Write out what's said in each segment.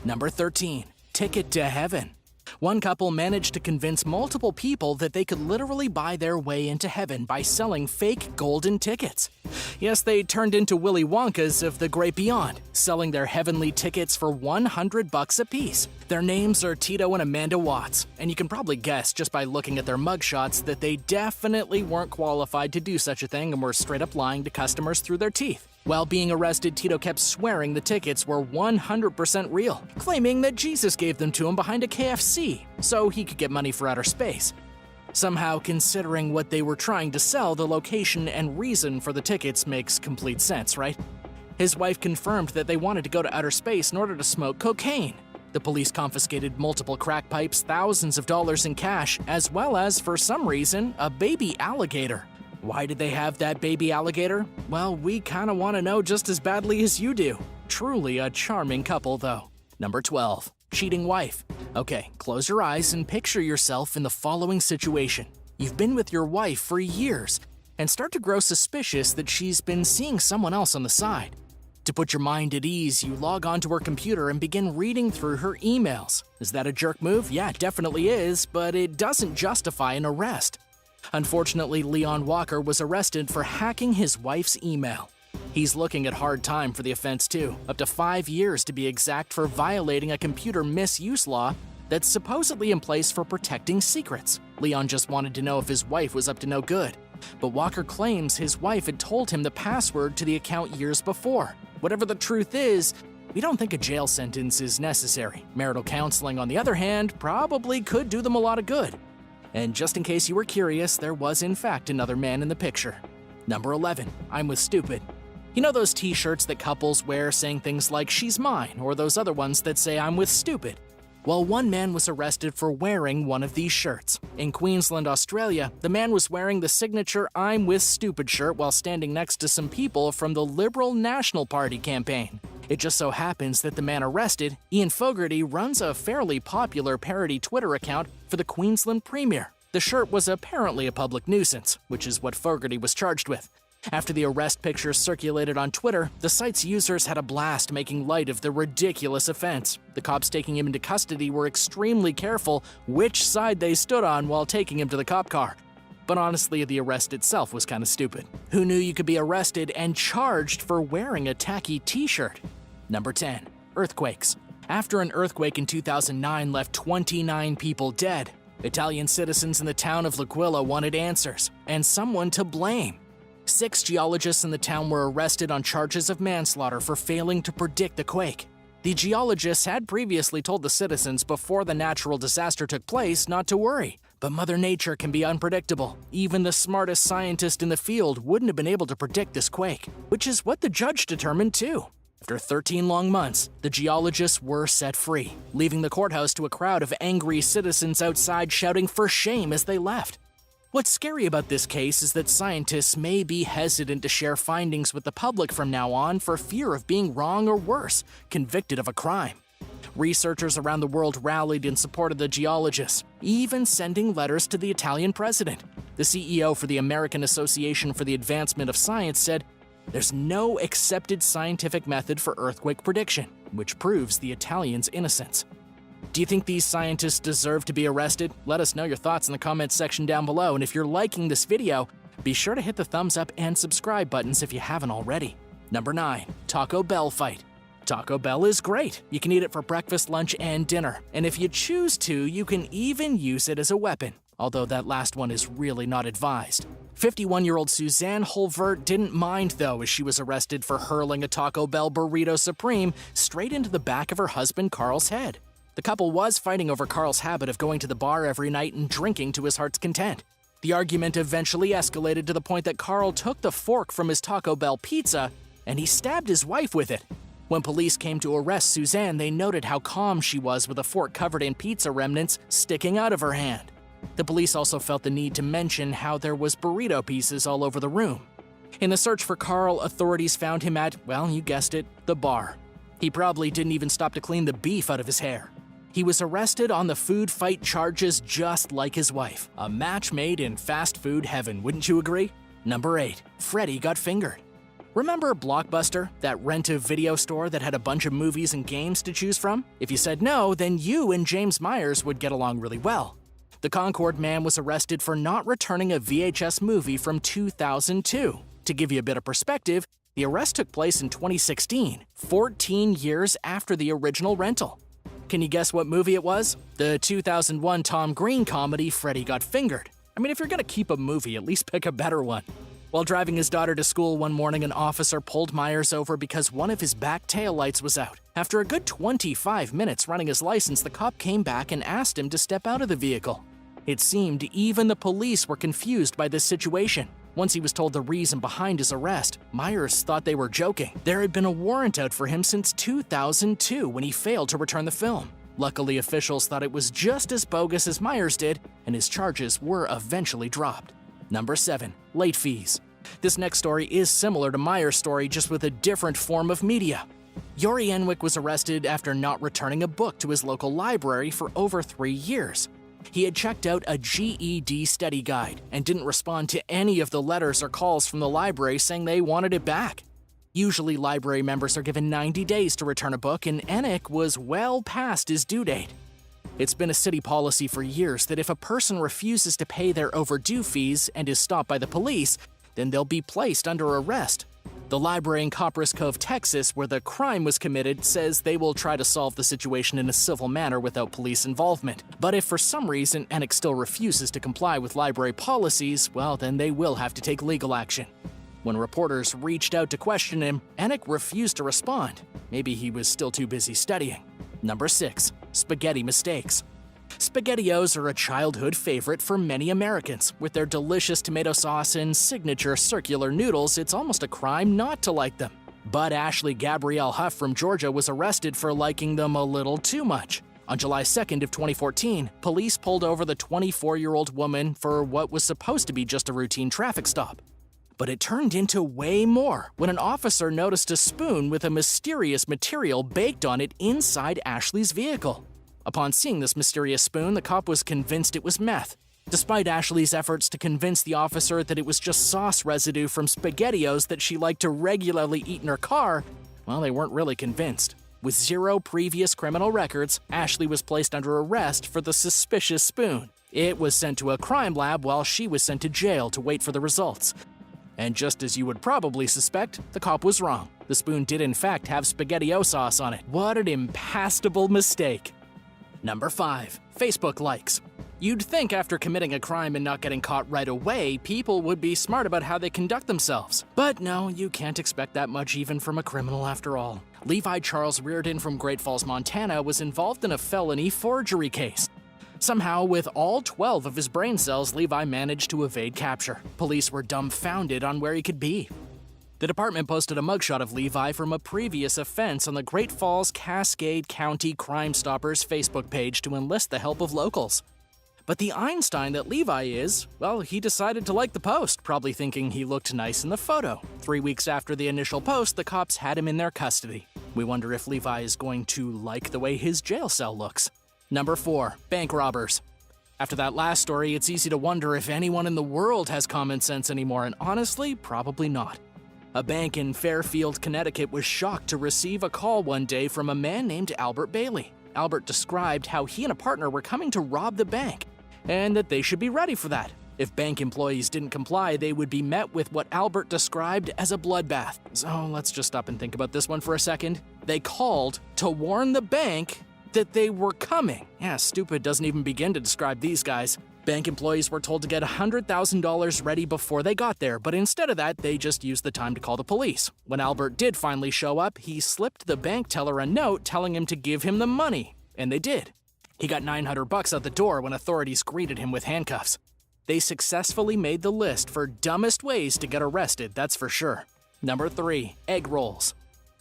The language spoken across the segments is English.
Number 13. Ticket to Heaven. One couple managed to convince multiple people that they could literally buy their way into heaven by selling fake golden tickets. Yes, they turned into Willy Wonkas of the Great Beyond, selling their heavenly tickets for $100 a piece. Their names are Tito and Amanda Watts, and you can probably guess just by looking at their mugshots that they definitely weren't qualified to do such a thing and were straight up lying to customers through their teeth. While being arrested, Tito kept swearing the tickets were 100% real, claiming that Jesus gave them to him behind a KFC so he could get money for outer space. Somehow, considering what they were trying to sell, the location and reason for the tickets makes complete sense, right? His wife confirmed that they wanted to go to outer space in order to smoke cocaine. The police confiscated multiple crack pipes, thousands of dollars in cash, as well as, for some reason, a baby alligator. Why did they have that baby alligator? Well, we kinda wanna know just as badly as you do. Truly a charming couple, though. Number 12. Cheating wife. Okay, close your eyes and picture yourself in the following situation. You've been with your wife for years and start to grow suspicious that she's been seeing someone else on the side. To put your mind at ease, you log onto her computer and begin reading through her emails. Is that a jerk move? Yeah, it definitely is, but it doesn't justify an arrest. Unfortunately, Leon Walker was arrested for hacking his wife's email. He's looking at hard time for the offense too, up to 5 years to be exact, for violating a computer misuse law that's supposedly in place for protecting secrets. Leon just wanted to know if his wife was up to no good, but Walker claims his wife had told him the password to the account years before. Whatever the truth is, we don't think a jail sentence is necessary. Marital counseling, on the other hand, probably could do them a lot of good. And just in case you were curious, there was in fact another man in the picture. Number 11. I'm with stupid. You know those t-shirts that couples wear saying things like, "she's mine," or those other ones that say, "I'm with stupid"? Well, one man was arrested for wearing one of these shirts. In Queensland, Australia, the man was wearing the signature "I'm with stupid" shirt while standing next to some people from the Liberal National Party campaign. It just so happens that the man arrested, Ian Fogarty, runs a fairly popular parody Twitter account for the Queensland Premier. The shirt was apparently a public nuisance, which is what Fogarty was charged with. After the arrest pictures circulated on Twitter, the site's users had a blast making light of the ridiculous offense. The cops taking him into custody were extremely careful which side they stood on while taking him to the cop car. But honestly, the arrest itself was kind of stupid. Who knew you could be arrested and charged for wearing a tacky t-shirt? Number 10. Earthquakes. After an earthquake in 2009 left 29 people dead, Italian citizens in the town of L'Aquila wanted answers and someone to blame. 6 geologists in the town were arrested on charges of manslaughter for failing to predict the quake. The geologists had previously told the citizens before the natural disaster took place not to worry. But Mother Nature can be unpredictable. Even the smartest scientist in the field wouldn't have been able to predict this quake, which is what the judge determined too. After 13 long months, the geologists were set free, leaving the courthouse to a crowd of angry citizens outside shouting for shame as they left. What's scary about this case is that scientists may be hesitant to share findings with the public from now on for fear of being wrong or worse, convicted of a crime. Researchers around the world rallied in support of the geologists, even sending letters to the Italian president. The CEO for the American Association for the Advancement of Science said, "There's no accepted scientific method for earthquake prediction," which proves the Italians' innocence. Do you think these scientists deserve to be arrested? Let us know your thoughts in the comments section down below, and if you're liking this video, be sure to hit the thumbs up and subscribe buttons if you haven't already. Number 9. Taco Bell fight. Taco Bell is great. You can eat it for breakfast, lunch, and dinner. And if you choose to, you can even use it as a weapon, although that last one is really not advised. 51-year-old Suzanne Holvert didn't mind, though, as she was arrested for hurling a Taco Bell Burrito Supreme straight into the back of her husband Carl's head. The couple was fighting over Carl's habit of going to the bar every night and drinking to his heart's content. The argument eventually escalated to the point that Carl took the fork from his Taco Bell pizza and he stabbed his wife with it. When police came to arrest Suzanne, they noted how calm she was with a fork covered in pizza remnants sticking out of her hand. The police also felt the need to mention how there was burrito pieces all over the room. In the search for Carl, authorities found him at, well, you guessed it, the bar. He probably didn't even stop to clean the beef out of his hair. He was arrested on the food fight charges just like his wife. A match made in fast food heaven, wouldn't you agree? Number 8. Freddie got fingered. Remember Blockbuster, that rent-a-video store that had a bunch of movies and games to choose from? If you said no, then you and James Myers would get along really well. The Concord man was arrested for not returning a VHS movie from 2002. To give you a bit of perspective, the arrest took place in 2016, 14 years after the original rental. Can you guess what movie it was? The 2001 Tom Green comedy Freddy Got Fingered. I mean, if you're gonna keep a movie, at least pick a better one. While driving his daughter to school one morning, an officer pulled Myers over because one of his back taillights was out. After a good 25 minutes running his license, the cop came back and asked him to step out of the vehicle. It seemed even the police were confused by this situation. Once he was told the reason behind his arrest, Myers thought they were joking. There had been a warrant out for him since 2002 when he failed to return the film. Luckily, officials thought it was just as bogus as Myers did, and his charges were eventually dropped. Number 7. Late fees. This next story is similar to Myers' story, just with a different form of media. Yuri Enwick was arrested after not returning a book to his local library for over 3 years. He had checked out a GED study guide and didn't respond to any of the letters or calls from the library saying they wanted it back. Usually, library members are given 90 days to return a book, and Enwick was well past his due date. It's been a city policy for years that if a person refuses to pay their overdue fees and is stopped by the police, then they'll be placed under arrest. The library in Copperas Cove, Texas, where the crime was committed, says they will try to solve the situation in a civil manner without police involvement. But if for some reason Enwick still refuses to comply with library policies, well, then they will have to take legal action. When reporters reached out to question him, Enwick refused to respond. Maybe he was still too busy studying. Number 6. Spaghetti mistakes. SpaghettiOs are a childhood favorite for many Americans. With their delicious tomato sauce and signature circular noodles, it's almost a crime not to like them. But Ashley Gabrielle Huff from Georgia was arrested for liking them a little too much. On July 2nd of 2014, police pulled over the 24-year-old woman for what was supposed to be just a routine traffic stop. But it turned into way more when an officer noticed a spoon with a mysterious material baked on it inside Ashley's vehicle. Upon seeing this mysterious spoon, the cop was convinced it was meth. Despite Ashley's efforts to convince the officer that it was just sauce residue from SpaghettiOs that she liked to regularly eat in her car, well, they weren't really convinced. With 0 previous criminal records, Ashley was placed under arrest for the suspicious spoon. It was sent to a crime lab while she was sent to jail to wait for the results. And just as you would probably suspect, the cop was wrong. The spoon did in fact have SpaghettiO sauce on it. What an impassable mistake. Number 5. Facebook likes. You'd think after committing a crime and not getting caught right away, people would be smart about how they conduct themselves. But no, you can't expect that much even from a criminal after all. Levi Charles Reardon from Great Falls, Montana was involved in a felony forgery case. Somehow, with all 12 of his brain cells, Levi managed to evade capture. Police were dumbfounded on where he could be. The department posted a mugshot of Levi from a previous offense on the Great Falls Cascade County Crime Stoppers Facebook page to enlist the help of locals. But the Einstein that Levi is, well, he decided to like the post, probably thinking he looked nice in the photo. 3 weeks after the initial post, the cops had him in their custody. We wonder if Levi is going to like the way his jail cell looks. Number 4. Bank robbers. After that last story, it's easy to wonder if anyone in the world has common sense anymore, and honestly, probably not. A bank in Fairfield, Connecticut was shocked to receive a call one day from a man named Albert Bailey. Albert described how he and a partner were coming to rob the bank, and that they should be ready for that. If bank employees didn't comply, they would be met with what Albert described as a bloodbath. So let's just stop and think about this one for a second. They called to warn the bank that they were coming. Yeah, stupid doesn't even begin to describe these guys. Bank employees were told to get $100,000 ready before they got there, but instead of that, they just used the time to call the police. When Albert did finally show up, he slipped the bank teller a note telling him to give him the money, and they did. He got $900 out the door when authorities greeted him with handcuffs. They successfully made the list for dumbest ways to get arrested, that's for sure. Number 3. Egg rolls.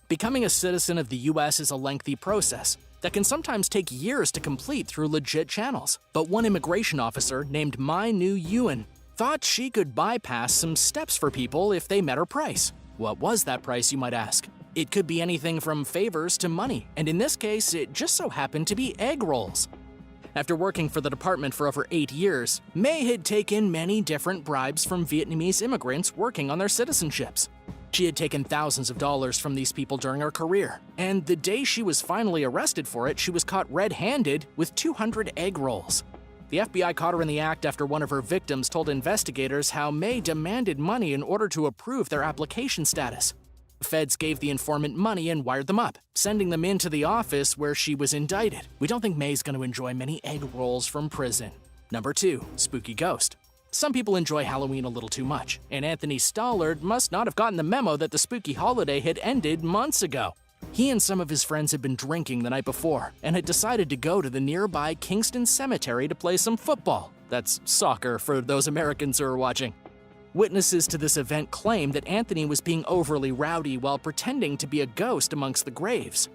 Becoming a citizen of the US is a lengthy process that can sometimes take years to complete through legit channels. But one immigration officer named Mai Nu Yuen thought she could bypass some steps for people if they met her price. What was that price, you might ask? It could be anything from favors to money, and in this case, it just so happened to be egg rolls. After working for the department for over 8 years, May had taken many different bribes from Vietnamese immigrants working on their citizenships. She had taken thousands of dollars from these people during her career, and the day she was finally arrested for it, she was caught red-handed with 200 egg rolls. The FBI caught her in the act after one of her victims told investigators how May demanded money in order to approve their application status. Feds gave the informant money and wired them up, sending them into the office where she was indicted. We don't think May's going to enjoy many egg rolls from prison. Number 2, spooky ghost. Some people enjoy Halloween a little too much, and Anthony Stollard must not have gotten the memo that the spooky holiday had ended months ago. He and some of his friends had been drinking the night before and had decided to go to the nearby Kingston Cemetery to play some football. That's soccer for those Americans who are watching. Witnesses to this event claimed that Anthony was being overly rowdy while pretending to be a ghost amongst the graves.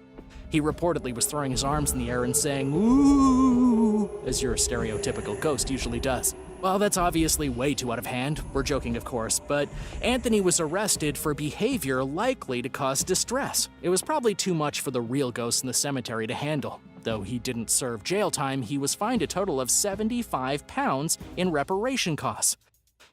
He reportedly was throwing his arms in the air and saying, "Ooh," as your stereotypical ghost usually does. Well, that's obviously way too out of hand. We're joking, of course, but Anthony was arrested for behavior likely to cause distress. It was probably too much for the real ghost in the cemetery to handle. Though he didn't serve jail time, he was fined a total of £75 in reparation costs.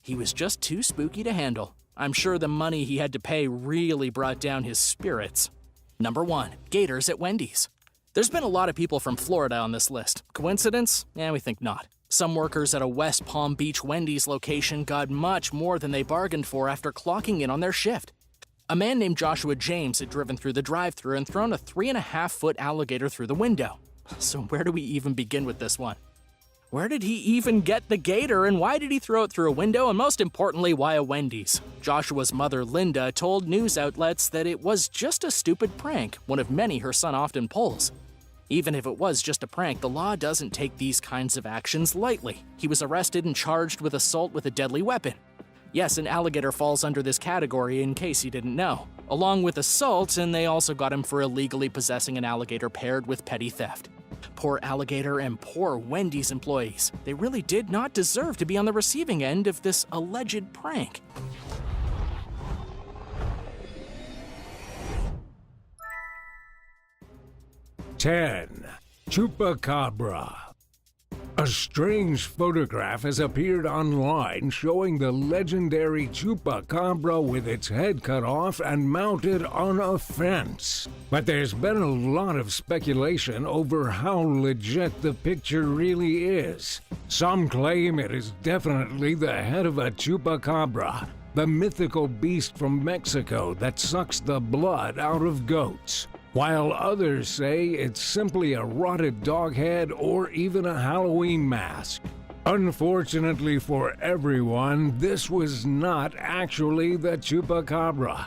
He was just too spooky to handle. I'm sure the money he had to pay really brought down his spirits. Number 1, GATORS at Wendy's. There's been a lot of people from Florida on this list. Coincidence? We think not. Some workers at a West Palm Beach Wendy's location got much more than they bargained for after clocking in on their shift. A man named Joshua James had driven through the drive-thru and thrown a 3.5-foot alligator through the window. So where do we even begin with this one? Where did he even get the gator, and why did he throw it through a window, and most importantly, why a Wendy's? Joshua's mother, Linda, told news outlets that it was just a stupid prank, one of many her son often pulls. Even if it was just a prank, the law doesn't take these kinds of actions lightly. He was arrested and charged with assault with a deadly weapon. Yes, an alligator falls under this category in case you didn't know, along with assault, and they also got him for illegally possessing an alligator paired with petty theft. Poor alligator and poor Wendy's employees. They really did not deserve to be on the receiving end of this alleged prank. Ten, Chupacabra. A strange photograph has appeared online showing the legendary Chupacabra with its head cut off and mounted on a fence. But there's been a lot of speculation over how legit the picture really is. Some claim it is definitely the head of a Chupacabra, the mythical beast from Mexico that sucks the blood out of goats, while others say it's simply a rotted dog head or even a Halloween mask. Unfortunately for everyone, this was not actually the Chupacabra.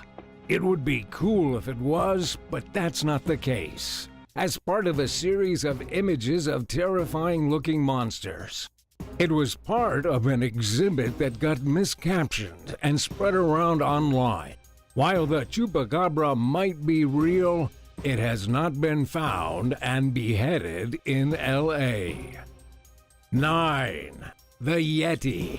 It would be cool if it was, but that's not the case. As part of a series of images of terrifying-looking monsters. It was part of an exhibit that got miscaptioned and spread around online. While the Chupacabra might be real, it has not been found and beheaded in LA. 9. The Yeti.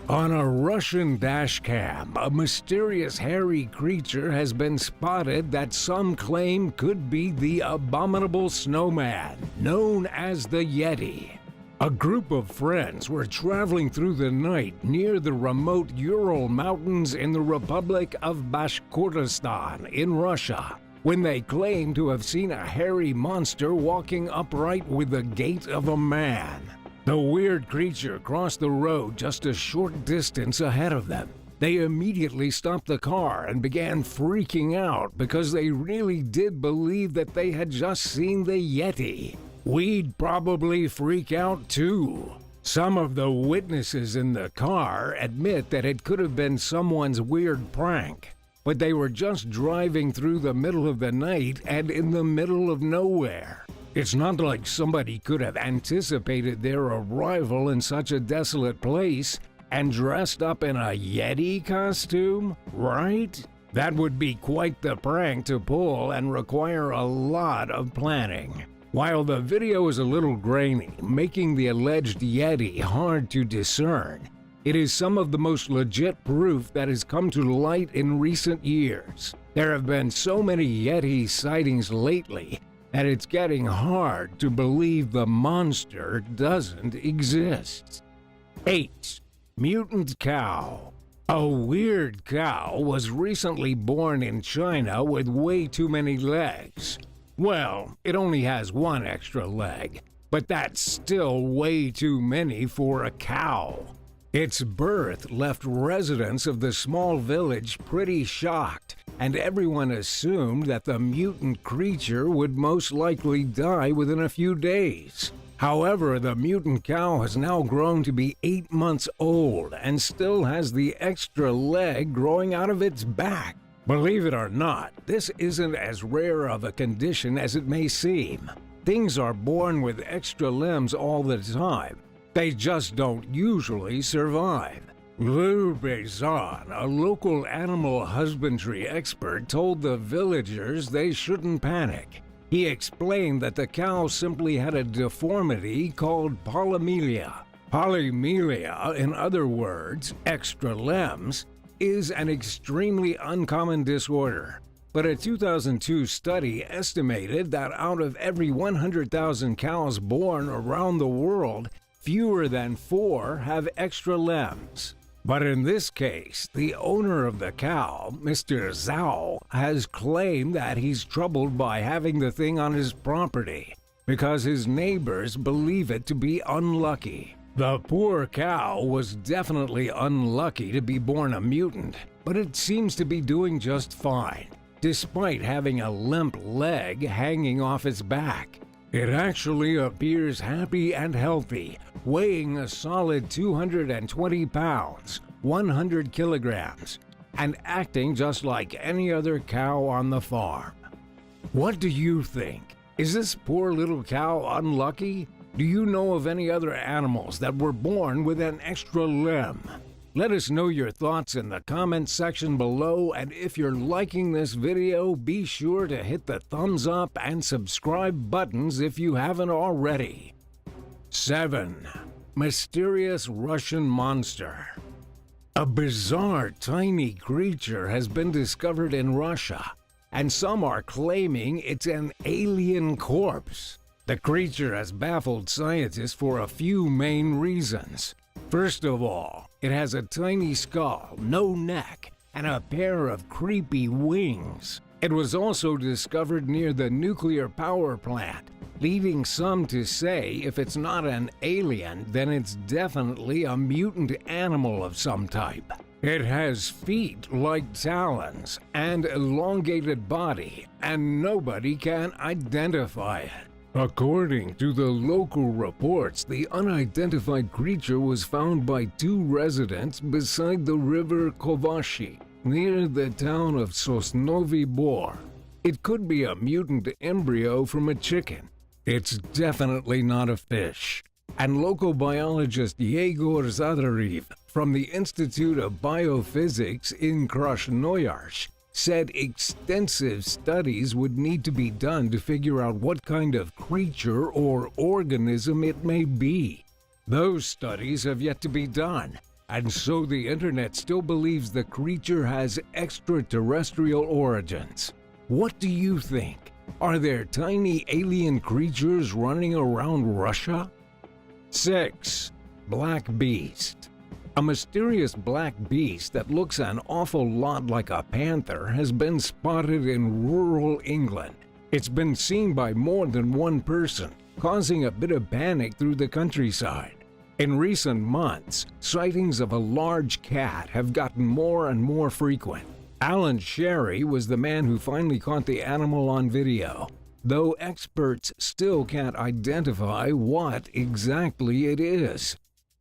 On a Russian dashcam, a mysterious hairy creature has been spotted that some claim could be the abominable snowman, known as the Yeti. A group of friends were traveling through the night near the remote Ural Mountains in the Republic of Bashkortostan in Russia, when they claimed to have seen a hairy monster walking upright with the gait of a man. The weird creature crossed the road just a short distance ahead of them. They immediately stopped the car and began freaking out because they really did believe that they had just seen the Yeti. We'd probably freak out too. Some of the witnesses in the car admit that it could have been someone's weird prank, but they were just driving through the middle of the night and in the middle of nowhere. It's not like somebody could have anticipated their arrival in such a desolate place and dressed up in a Yeti costume, right? That would be quite the prank to pull and require a lot of planning. While the video is a little grainy, making the alleged Yeti hard to discern, it is some of the most legit proof that has come to light in recent years. There have been so many Yeti sightings lately that it's getting hard to believe the monster doesn't exist. 8. Mutant cow. A weird cow was recently born in China with way too many legs. Well, it only has one extra leg, but that's still way too many for a cow. Its birth left residents of the small village pretty shocked, and everyone assumed that the mutant creature would most likely die within a few days. However, the mutant cow has now grown to be 8 months old and still has the extra leg growing out of its back. Believe it or not, this isn't as rare of a condition as it may seem. Things are born with extra limbs all the time. They just don't usually survive. Lou Bezan, a local animal husbandry expert, told the villagers they shouldn't panic. He explained that the cow simply had a deformity called polymelia. Polymelia, in other words, extra limbs, is an extremely uncommon disorder. But a 2002 study estimated that out of every 100,000 cows born around the world, fewer than 4 have extra limbs. But in this case, the owner of the cow, Mr. Zhao, has claimed that he's troubled by having the thing on his property because his neighbors believe it to be unlucky. The poor cow was definitely unlucky to be born a mutant, but it seems to be doing just fine, despite having a limp leg hanging off its back. It actually appears happy and healthy, weighing a solid 220 pounds, 100 kilograms, and acting just like any other cow on the farm. What do you think? Is this poor little cow unlucky? Do you know of any other animals that were born with an extra limb? Let us know your thoughts in the comments section below, and if you're liking this video, be sure to hit the thumbs up and subscribe buttons if you haven't already. 7. Mysterious Russian monster. A bizarre tiny creature has been discovered in Russia, and some are claiming it's an alien corpse. The creature has baffled scientists for a few main reasons. First of all, it has a tiny skull, no neck, and a pair of creepy wings. It was also discovered near the nuclear power plant, leading some to say if it's not an alien, then it's definitely a mutant animal of some type. It has feet like talons and elongated body, and nobody can identify it. According to the local reports, the unidentified creature was found by 2 residents beside the river Kovashi, near the town of Sosnovy Bor. It could be a mutant embryo from a chicken. It's definitely not a fish. And local biologist Yegor Zadarev from the Institute of Biophysics in Krasnoyarsk said extensive studies would need to be done to figure out what kind of creature or organism it may be. Those studies have yet to be done, and so the internet still believes the creature has extraterrestrial origins. What do you think? Are there tiny alien creatures running around Russia? 6. Black Beast. A mysterious black beast that looks an awful lot like a panther has been spotted in rural England. It's been seen by more than one person, causing a bit of panic through the countryside. In recent months, sightings of a large cat have gotten more and more frequent. Alan Sherry was the man who finally caught the animal on video, though experts still can't identify what exactly it is.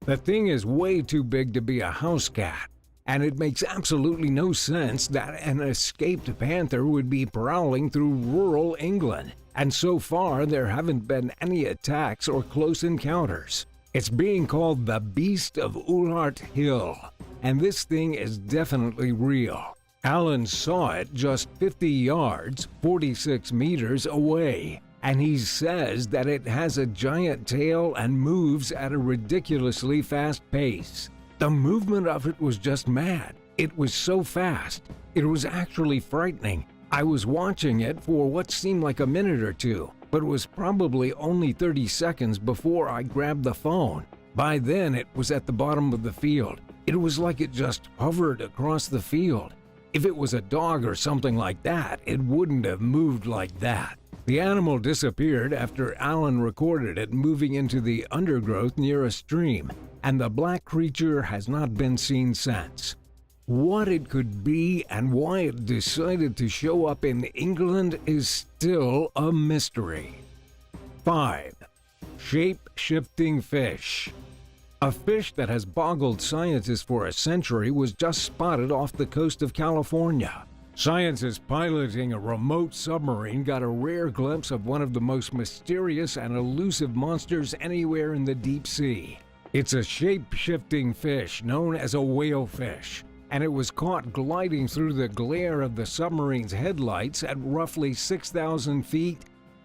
The thing is way too big to be a house cat, and it makes absolutely no sense that an escaped panther would be prowling through rural England, and so far there haven't been any attacks or close encounters. It's being called the Beast of Ullart Hill, and this thing is definitely real. Alan saw it just 50 yards, 46 meters away, and he says that it has a giant tail and moves at a ridiculously fast pace. The movement of it was just mad. It was so fast. It was actually frightening. I was watching it for what seemed like a minute or two, but it was probably only 30 seconds before I grabbed the phone. By then, it was at the bottom of the field, It was like it just hovered across the field. If it was a dog or something like that, it wouldn't have moved like that. The animal disappeared after Alan recorded it moving into the undergrowth near a stream, and the black creature has not been seen since. What it could be and why it decided to show up in England is still a mystery. 5. Shape-shifting fish. A fish that has boggled scientists for a century was just spotted off the coast of California. Scientists piloting a remote submarine got a rare glimpse of one of the most mysterious and elusive monsters anywhere in the deep sea. It's a shape-shifting fish known as a whalefish, and it was caught gliding through the glare of the submarine's headlights at roughly 6,000 feet,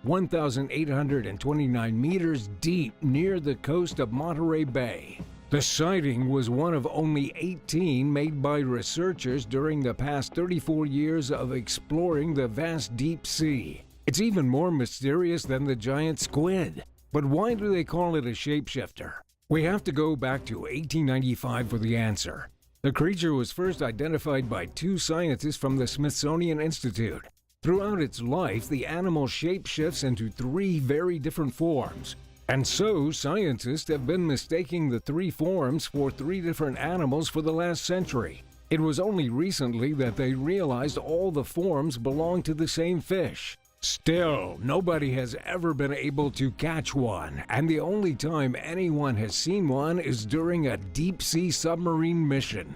1,829 meters deep near the coast of Monterey Bay. The sighting was one of only 18 made by researchers during the past 34 years of exploring the vast deep sea. It's even more mysterious than the giant squid. But why do they call it a shapeshifter? We have to go back to 1895 for the answer. The creature was first identified by two scientists from the Smithsonian Institute. Throughout its life, the animal shapeshifts into three very different forms. And so, scientists have been mistaking the three forms for three different animals for the last century. It was only recently that they realized all the forms belong to the same fish. Still, nobody has ever been able to catch one, and the only time anyone has seen one is during a deep-sea submarine mission.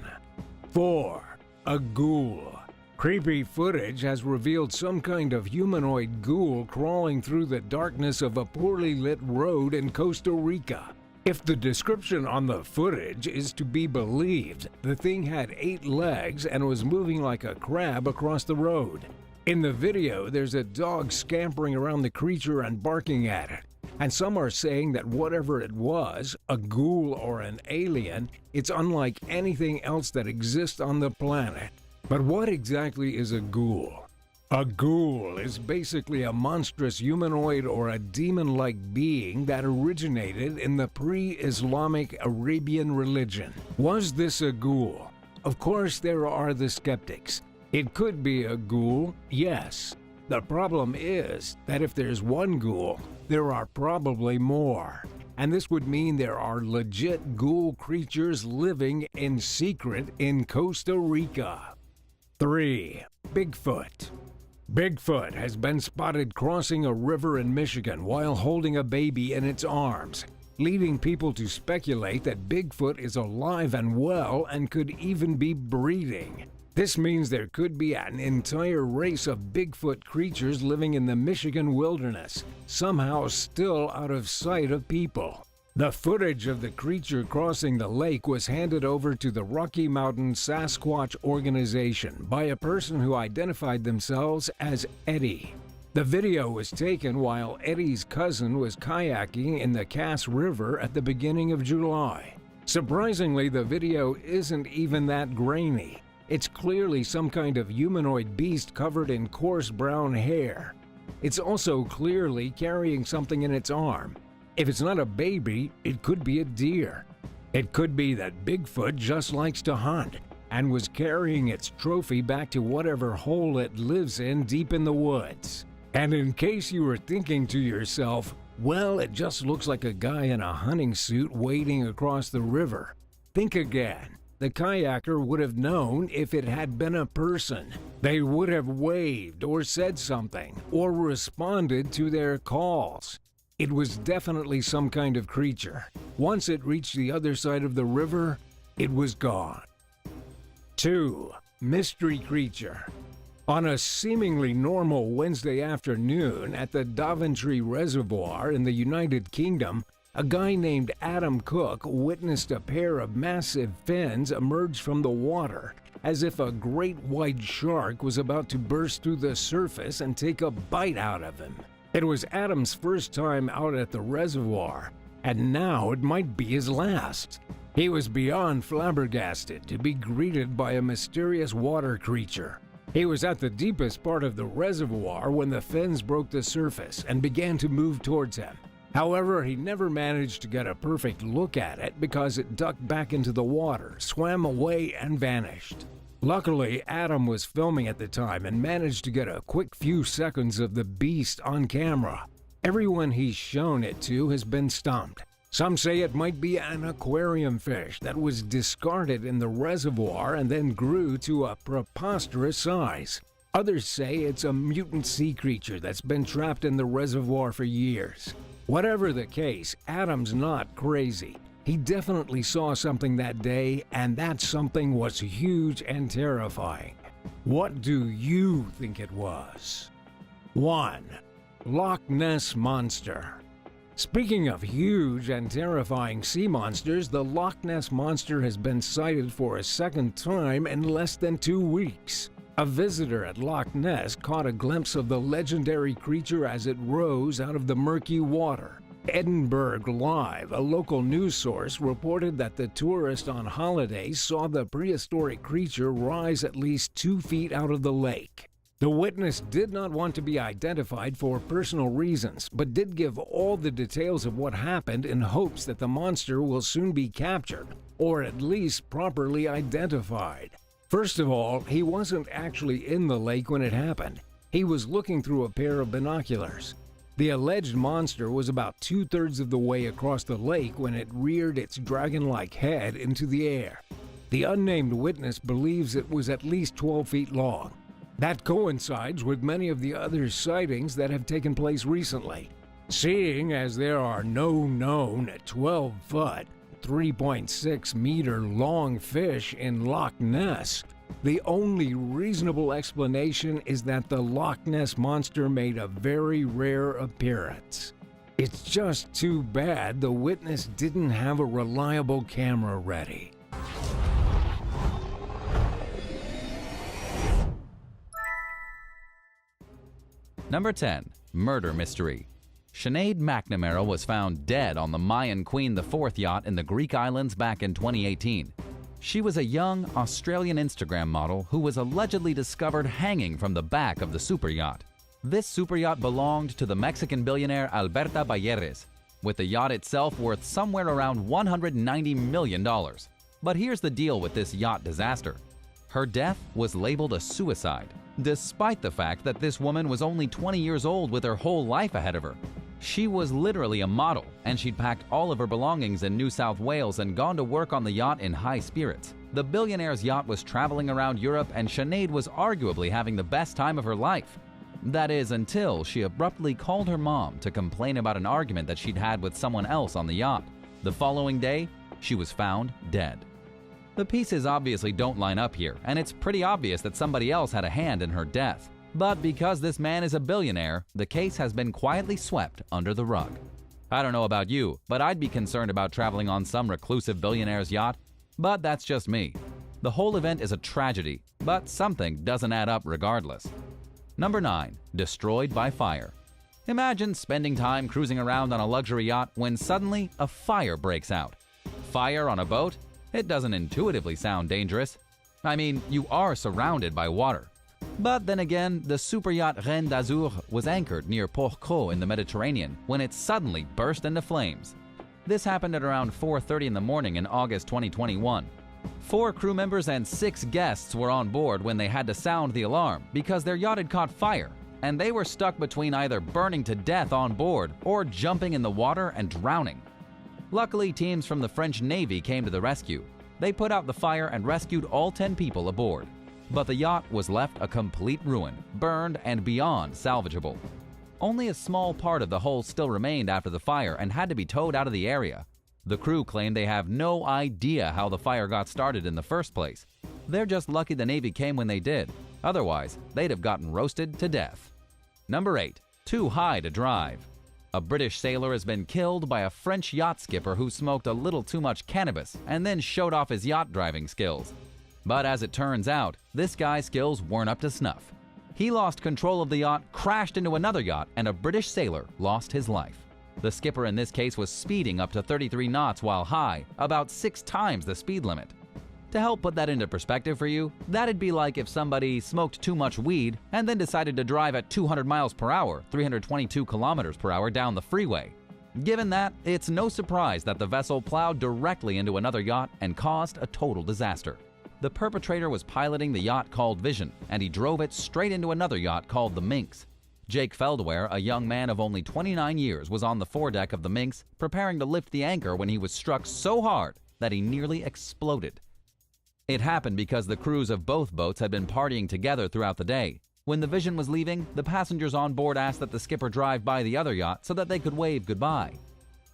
4. A ghoul. Creepy footage has revealed some kind of humanoid ghoul crawling through the darkness of a poorly lit road in Costa Rica. If the description on the footage is to be believed, the thing had 8 legs and was moving like a crab across the road. In the video, there's a dog scampering around the creature and barking at it. And some are saying that whatever it was, a ghoul or an alien, it's unlike anything else that exists on the planet. But what exactly is a ghoul? A ghoul is basically a monstrous humanoid or a demon-like being that originated in the pre-Islamic Arabian religion. Was this a ghoul? Of course, there are the skeptics. It could be a ghoul, yes. The problem is that if there's one ghoul, there are probably more. And this would mean there are legit ghoul creatures living in secret in Costa Rica. 3. Bigfoot. Bigfoot has been spotted crossing a river in Michigan while holding a baby in its arms, leading people to speculate that Bigfoot is alive and well and could even be breeding. This means there could be an entire race of Bigfoot creatures living in the Michigan wilderness, somehow still out of sight of people. The footage of the creature crossing the lake was handed over to the Rocky Mountain Sasquatch Organization by a person who identified themselves as Eddie. The video was taken while Eddie's cousin was kayaking in the Cass River at the beginning of July. Surprisingly, the video isn't even that grainy. It's clearly some kind of humanoid beast covered in coarse brown hair. It's also clearly carrying something in its arm. If it's not a baby, it could be a deer. It could be that Bigfoot just likes to hunt and was carrying its trophy back to whatever hole it lives in deep in the woods. And in case you were thinking to yourself, well, it just looks like a guy in a hunting suit wading across the river, think again. The kayaker would have known if it had been a person. They would have waved or said something or responded to their calls. It was definitely some kind of creature. Once it reached the other side of the river, it was gone. 2. Mystery creature. On a seemingly normal Wednesday afternoon at the Daventry Reservoir in the United Kingdom, a guy named Adam Cook witnessed a pair of massive fins emerge from the water as if a great white shark was about to burst through the surface and take a bite out of him. It was Adam's first time out at the reservoir, and now it might be his last. He was beyond flabbergasted to be greeted by a mysterious water creature. He was at the deepest part of the reservoir when the fins broke the surface and began to move towards him. However, he never managed to get a perfect look at it because it ducked back into the water, swam away, and vanished. Luckily, Adam was filming at the time and managed to get a quick few seconds of the beast on camera. Everyone he's shown it to has been stumped. Some say it might be an aquarium fish that was discarded in the reservoir and then grew to a preposterous size. Others say it's a mutant sea creature that's been trapped in the reservoir for years. Whatever the case, Adam's not crazy. He definitely saw something that day, and that something was huge and terrifying. What do you think it was? 1. Loch Ness Monster. Speaking of huge and terrifying sea monsters, the Loch Ness Monster has been sighted for a second time in less than 2 weeks. A visitor at Loch Ness caught a glimpse of the legendary creature as it rose out of the murky water. Edinburgh Live, a local news source, reported that the tourist on holiday saw the prehistoric creature rise at least 2 feet out of the lake. The witness did not want to be identified for personal reasons, but did give all the details of what happened in hopes that the monster will soon be captured, or at least properly identified. First of all, he wasn't actually in the lake when it happened. He was looking through a pair of binoculars. The alleged monster was about 2/3 of the way across the lake when it reared its dragon-like head into the air. The unnamed witness believes it was at least 12 feet long. That coincides with many of the other sightings that have taken place recently. Seeing as there are no known 12-foot, 3.6-meter long fish in Loch Ness, the only reasonable explanation is that the Loch Ness Monster made a very rare appearance. It's just too bad the witness didn't have a reliable camera ready. Number 10. Murder Mystery. Sinead McNamara was found dead on the Mayan Queen IV yacht in the Greek islands back in 2018. She was a young Australian Instagram model who was allegedly discovered hanging from the back of the superyacht. This superyacht belonged to the Mexican billionaire Alberta Balleres, with the yacht itself worth somewhere around $190 million. But here's the deal with this yacht disaster. Her death was labeled a suicide, despite the fact that this woman was only 20 years old with her whole life ahead of her. She was literally a model, and she'd packed all of her belongings in New South Wales and gone to work on the yacht in high spirits. The billionaire's yacht was traveling around Europe, and Sinead was arguably having the best time of her life. That is, until she abruptly called her mom to complain about an argument that she'd had with someone else on the yacht. The following day, she was found dead. The pieces obviously don't line up here, and it's pretty obvious that somebody else had a hand in her death. But because this man is a billionaire, the case has been quietly swept under the rug. I don't know about you, but I'd be concerned about traveling on some reclusive billionaire's yacht. But that's just me. The whole event is a tragedy, but something doesn't add up regardless. Number 9. Destroyed by fire. Imagine spending time cruising around on a luxury yacht when suddenly a fire breaks out. Fire on a boat? It doesn't intuitively sound dangerous. I mean, you are surrounded by water. But then again, the super yacht Reine d'Azur was anchored near Port-Cros in the Mediterranean when it suddenly burst into flames. This happened at around 4:30 in the morning in August 2021. 4 crew members and 6 guests were on board when they had to sound the alarm because their yacht had caught fire, and they were stuck between either burning to death on board or jumping in the water and drowning. Luckily, teams from the French Navy came to the rescue. They put out the fire and rescued all 10 people aboard. But the yacht was left a complete ruin, burned and beyond salvageable. Only a small part of the hull still remained after the fire and had to be towed out of the area. The crew claim they have no idea how the fire got started in the first place. They're just lucky the Navy came when they did. Otherwise, they'd have gotten roasted to death. Number 8. Too high to drive. A British sailor has been killed by a French yacht skipper who smoked a little too much cannabis and then showed off his yacht driving skills. But as it turns out, this guy's skills weren't up to snuff. He lost control of the yacht, crashed into another yacht, and a British sailor lost his life. The skipper in this case was speeding up to 33 knots while high, about 6 times the speed limit. To help put that into perspective for you, that'd be like if somebody smoked too much weed and then decided to drive at 200 miles per hour, 322 kilometers per hour down the freeway. Given that, it's no surprise that the vessel plowed directly into another yacht and caused a total disaster. The perpetrator was piloting the yacht called Vision, and he drove it straight into another yacht called the Minx. Jake Feldware, a young man of only 29 years, was on the foredeck of the Minx, preparing to lift the anchor when he was struck so hard that he nearly exploded. It happened because the crews of both boats had been partying together throughout the day. When the Vision was leaving, the passengers on board asked that the skipper drive by the other yacht so that they could wave goodbye.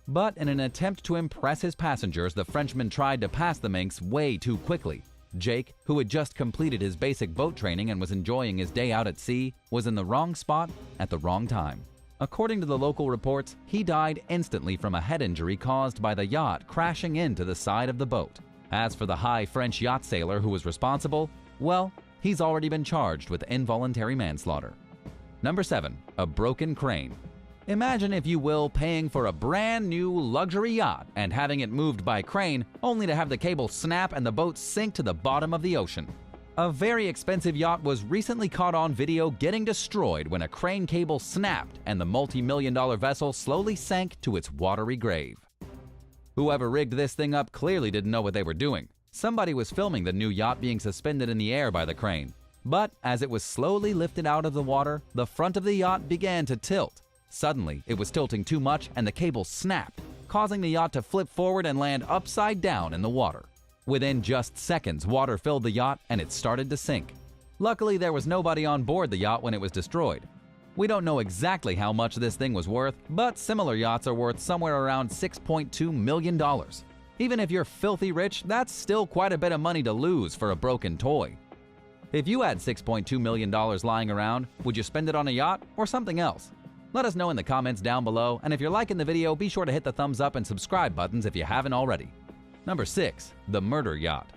But in an attempt to impress his passengers, the Frenchman tried to pass the Minx way too quickly. Jake, who had just completed his basic boat training and was enjoying his day out at sea, was in the wrong spot at the wrong time. According to the local reports, he died instantly from a head injury caused by the yacht crashing into the side of the boat. As for the high French yacht sailor who was responsible, well, he's already been charged with involuntary manslaughter. Number 7. A broken crane. Imagine, if you will, paying for a brand new luxury yacht and having it moved by crane only to have the cable snap and the boat sink to the bottom of the ocean. A very expensive yacht was recently caught on video getting destroyed when a crane cable snapped and the multi-million-dollar vessel slowly sank to its watery grave. Whoever rigged this thing up clearly didn't know what they were doing. Somebody was filming the new yacht being suspended in the air by the crane. But as it was slowly lifted out of the water, the front of the yacht began to tilt. Suddenly, it was tilting too much and the cable snapped, causing the yacht to flip forward and land upside down in the water. Within just seconds, water filled the yacht and it started to sink. Luckily, there was nobody on board the yacht when it was destroyed. We don't know exactly how much this thing was worth, but similar yachts are worth somewhere around $6.2 million. Even if you're filthy rich, that's still quite a bit of money to lose for a broken toy. If you had $6.2 million lying around, would you spend it on a yacht or something else? Let us know in the comments down below, and if you're liking the video, be sure to hit the thumbs up and subscribe buttons if you haven't already. Number 6. The Murder Yacht.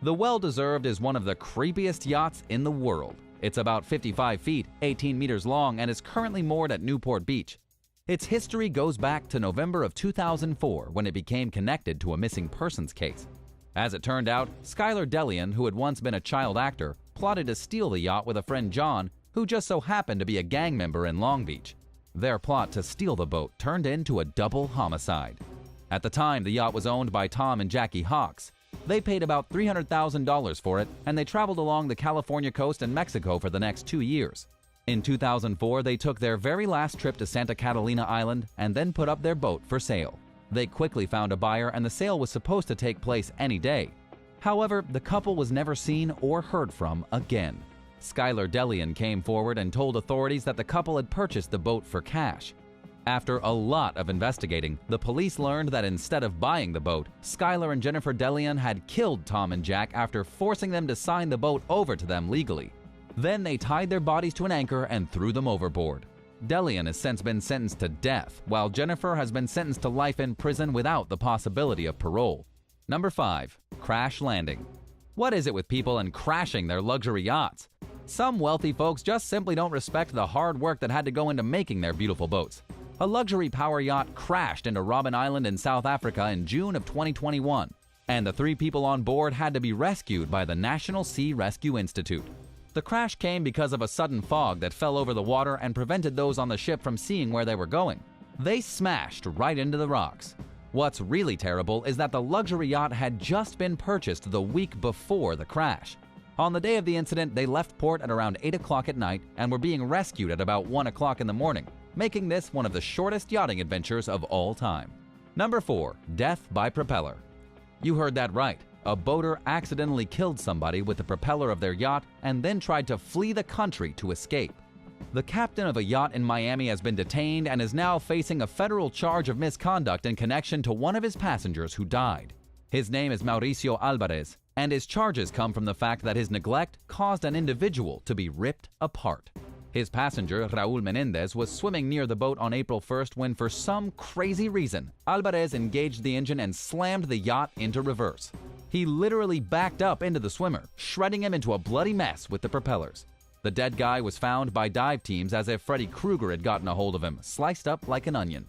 The Well-Deserved is one of the creepiest yachts in the world. It's about 55 feet, 18 meters long, and is currently moored at Newport Beach. Its history goes back to November of 2004 when it became connected to a missing persons case. As it turned out, Skylar Delian, who had once been a child actor, plotted to steal the yacht with a friend John, who just so happened to be a gang member in Long Beach. Their plot to steal the boat turned into a double homicide. At the time, the yacht was owned by Tom and Jackie Hawks. They paid about $300,000 for it, and they traveled along the California coast and Mexico for the next 2 years. In 2004, they took their very last trip to Santa Catalina Island and then put up their boat for sale. They quickly found a buyer, and the sale was supposed to take place any day. However, the couple was never seen or heard from again. Skylar Delian came forward and told authorities that the couple had purchased the boat for cash. After a lot of investigating, the police learned that instead of buying the boat, Skylar and Jennifer Delian had killed Tom and Jack after forcing them to sign the boat over to them legally. Then they tied their bodies to an anchor and threw them overboard. Delian has since been sentenced to death, while Jennifer has been sentenced to life in prison without the possibility of parole. Number 5. Crash landing. What is it with people and crashing their luxury yachts? Some wealthy folks just simply don't respect the hard work that had to go into making their beautiful boats. A luxury power yacht crashed into Robben Island in South Africa in June of 2021, and the 3 people on board had to be rescued by the National Sea Rescue Institute. The crash came because of a sudden fog that fell over the water and prevented those on the ship from seeing where they were going. They smashed right into the rocks. What's really terrible is that the luxury yacht had just been purchased the week before the crash. On the day of the incident, they left port at around 8 o'clock at night and were being rescued at about 1 o'clock in the morning, making this one of the shortest yachting adventures of all time. Number 4. Death by propeller. You heard that right. A boater accidentally killed somebody with the propeller of their yacht and then tried to flee the country to escape. The captain of a yacht in Miami has been detained and is now facing a federal charge of misconduct in connection to one of his passengers who died. His name is Mauricio Alvarez, and his charges come from the fact that his neglect caused an individual to be ripped apart. His passenger, Raul Menendez, was swimming near the boat on April 1st when, for some crazy reason, Alvarez engaged the engine and slammed the yacht into reverse. He literally backed up into the swimmer, shredding him into a bloody mess with the propellers. The dead guy was found by dive teams as if Freddy Krueger had gotten a hold of him, sliced up like an onion.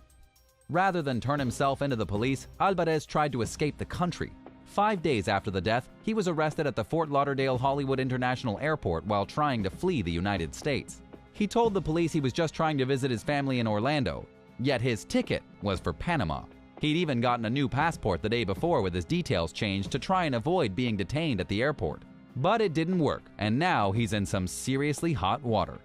Rather than turn himself into the police, Alvarez tried to escape the country. 5 days after the death, he was arrested at the Fort Lauderdale Hollywood International Airport while trying to flee the United States. He told the police he was just trying to visit his family in Orlando. yet his ticket was for Panama. He'd even gotten a new passport the day before with his details changed to try and avoid being detained at the airport. But it didn't work, and now he's in some seriously hot water.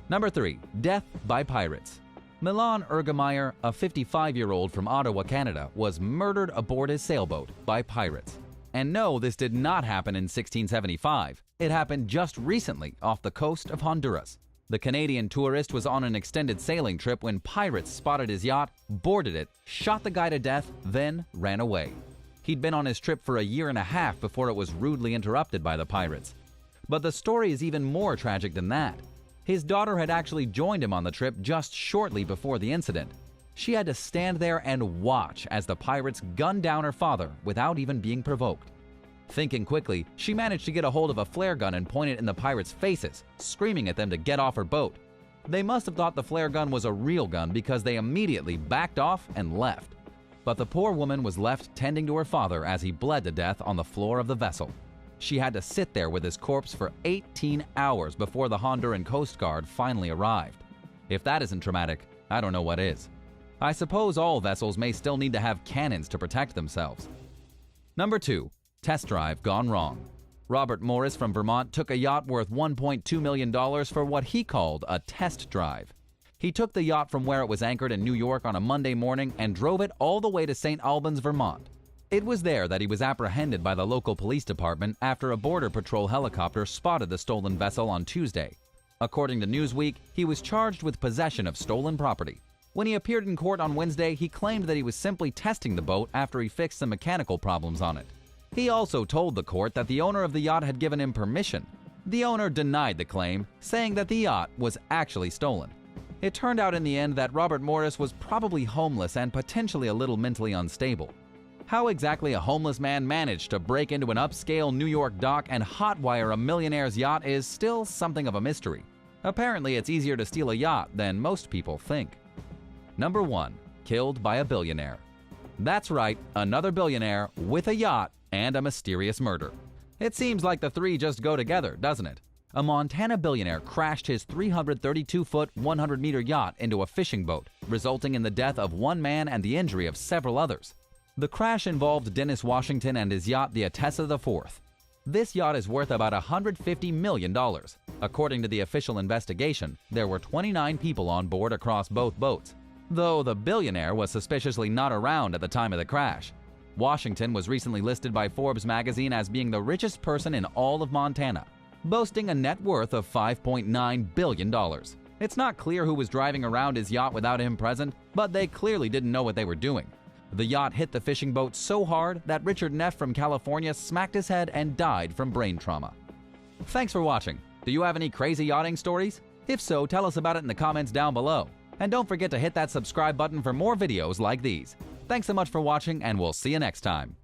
Number 3. Death by pirates. Milan Ergemeyer, a 55-year-old from Ottawa, Canada, was murdered aboard his sailboat by pirates. And no, this did not happen in 1675. It happened just recently off the coast of Honduras. The Canadian tourist was on an extended sailing trip when pirates spotted his yacht, boarded it, shot the guy to death, then ran away. He'd been on his trip for a year and a half before it was rudely interrupted by the pirates. But the story is even more tragic than that. His daughter had actually joined him on the trip just shortly before the incident. She had to stand there and watch as the pirates gunned down her father without even being provoked. Thinking quickly, she managed to get a hold of a flare gun and point it in the pirates' faces, screaming at them to get off her boat. They must have thought the flare gun was a real gun because they immediately backed off and left. But the poor woman was left tending to her father as he bled to death on the floor of the vessel. She had to sit there with his corpse for 18 hours before the Honduran Coast Guard finally arrived. If that isn't traumatic, I don't know what is. I suppose all vessels may still need to have cannons to protect themselves. Number 2. Test drive gone wrong. Robert Morris from Vermont took a yacht worth $1.2 million for what he called a test drive. He took the yacht from where it was anchored in New York on a Monday morning and drove it all the way to St. Albans, Vermont. It was there that he was apprehended by the local police department after a Border Patrol helicopter spotted the stolen vessel on Tuesday. According to Newsweek, he was charged with possession of stolen property. When he appeared in court on Wednesday, he claimed that he was simply testing the boat after he fixed some mechanical problems on it. He also told the court that the owner of the yacht had given him permission. The owner denied the claim, saying that the yacht was actually stolen. It turned out in the end that Robert Morris was probably homeless and potentially a little mentally unstable. How exactly a homeless man managed to break into an upscale New York dock and hotwire a millionaire's yacht is still something of a mystery. Apparently, it's easier to steal a yacht than most people think. Number 1. Killed by a billionaire. That's right, another billionaire with a yacht and a mysterious murder. It seems like the three just go together, doesn't it? A Montana billionaire crashed his 332-foot, 100-meter yacht into a fishing boat, resulting in the death of one man and the injury of several others. The crash involved Dennis Washington and his yacht, the Atessa IV. This yacht is worth about $150 million. According to the official investigation, there were 29 people on board across both boats, though the billionaire was suspiciously not around at the time of the crash. Washington was recently listed by Forbes magazine as being the richest person in all of Montana, boasting a net worth of $5.9 billion. It's not clear who was driving around his yacht without him present, but they clearly didn't know what they were doing. The yacht hit the fishing boat so hard that Richard Neff from California smacked his head and died from brain trauma. Thanks for watching. Do you have any crazy yachting stories? If so, tell us about it in the comments down below. And don't forget to hit that subscribe button for more videos like these. Thanks so much for watching, and we'll see you next time.